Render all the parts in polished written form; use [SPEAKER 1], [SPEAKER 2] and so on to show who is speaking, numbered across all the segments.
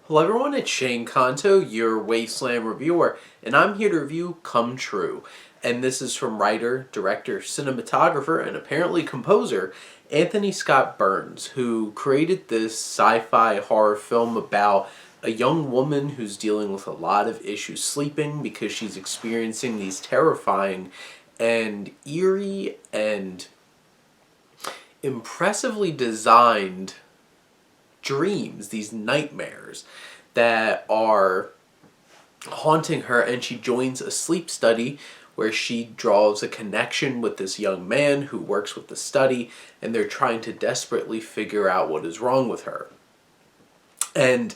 [SPEAKER 1] Hello everyone, it's Shane Kanto, your Wasteland reviewer, and I'm here to review Come True. And this is from writer, director, cinematographer, and apparently composer Anthony Scott Burns, who created this sci-fi horror film about a young woman who's dealing with a lot of issues sleeping because she's experiencing these terrifying and eerie and impressively designed dreams, these nightmares that are haunting her, and she joins a sleep study where she draws a connection with this young man who works with the study, and they're trying to desperately figure out what is wrong with her. And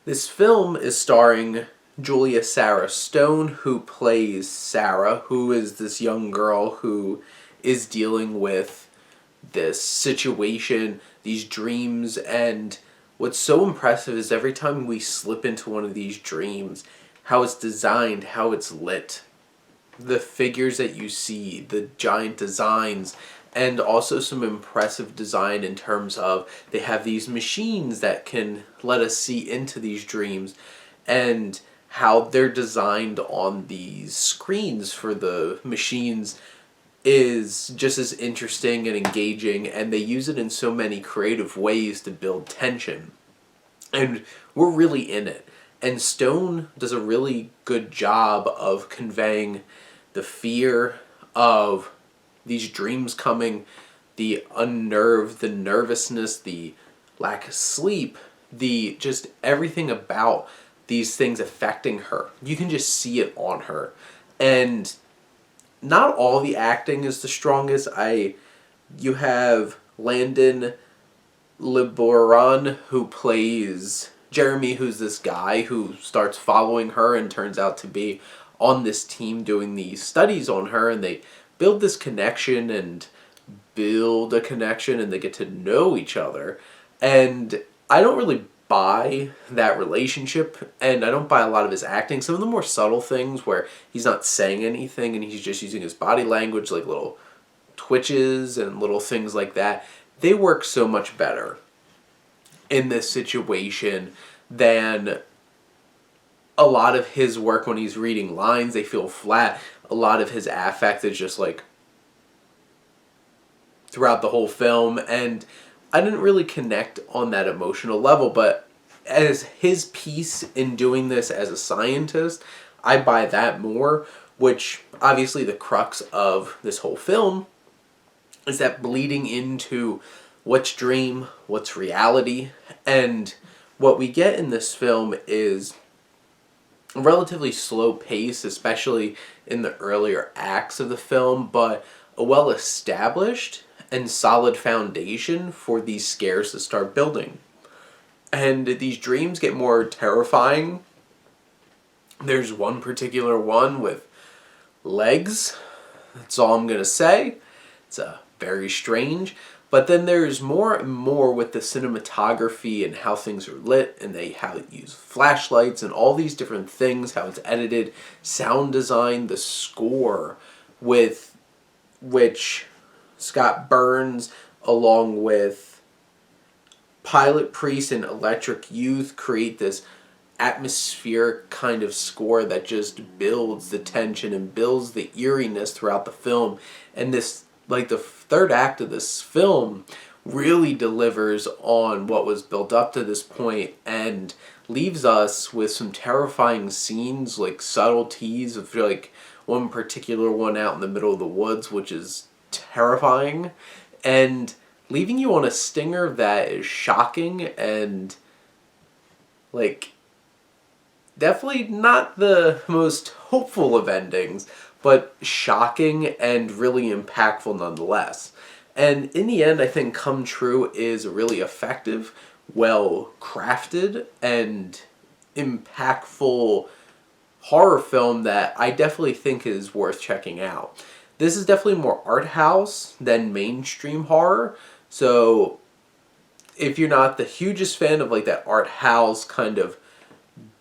[SPEAKER 1] this film is starring Julia Sarah Stone, who plays Sarah, who is this young girl who is dealing with this situation, these dreams, and what's so impressive is every time we slip into one of these dreams, how it's designed, how it's lit, the figures that you see, the giant designs, and also some impressive design in terms of they have these machines that can let us see into these dreams, and how they're designed on these screens for the machines is just as interesting and engaging, and they use it in so many creative ways to build tension. And we're really in it. And Stone does a really good job of conveying the fear of these dreams coming, the unnerved, the nervousness, the lack of sleep, the just everything about these things affecting her. You can just see it on her. And not all the acting is the strongest. You have Landon Liboiron, who plays Jeremy, who's this guy who starts following her and turns out to be on this team doing these studies on her, and they build this connection and build a connection, and they get to know each other. And I don't really buy that relationship, and I don't buy a lot of his acting. Some of the more subtle things where he's not saying anything and he's just using his body language, like little twitches and little things like that, they work so much better in this situation than a lot of his work when he's reading lines. They feel flat. A lot of his affect is just like throughout the whole film, and I didn't really connect on that emotional level, but as his piece in doing this as a scientist, I buy that more, which obviously the crux of this whole film is that bleeding into what's dream, what's reality, and what we get in this film is a relatively slow pace, especially in the earlier acts of the film, but a well-established and solid foundation for these scares to start building. And these dreams get more terrifying. There's one particular one with legs. That's all I'm going to say. It's very strange. But then there's more and more with the cinematography and how things are lit, and how they use flashlights and all these different things, how it's edited, sound design, the score, with which Scott Burns, along with Pilot Priest and Electric Youth, create this atmospheric kind of score that just builds the tension and builds the eeriness throughout the film. And this, like the third act of this film, really delivers on what was built up to this point and leaves us with some terrifying scenes, like subtleties of like one particular one out in the middle of the woods, which is terrifying, and leaving you on a stinger that is shocking and like definitely not the most hopeful of endings, but shocking and really impactful nonetheless. And in the end, I think Come True is a really effective, well crafted, and impactful horror film that I definitely think is worth checking out. This is definitely more art house than mainstream horror, so if you're not the hugest fan of like that art house kind of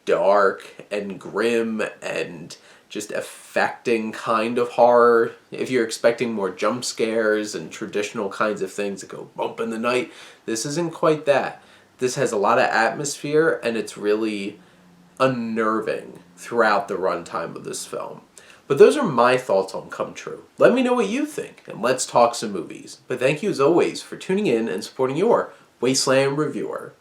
[SPEAKER 1] dark and grim and just affecting kind of horror, if you're expecting more jump scares and traditional kinds of things that go bump in the night, this isn't quite that. This has a lot of atmosphere, and it's really unnerving throughout the runtime of this film. But those are my thoughts on Come True. Let me know what you think, and let's talk some movies. But thank you as always for tuning in and supporting your Wasteland reviewer.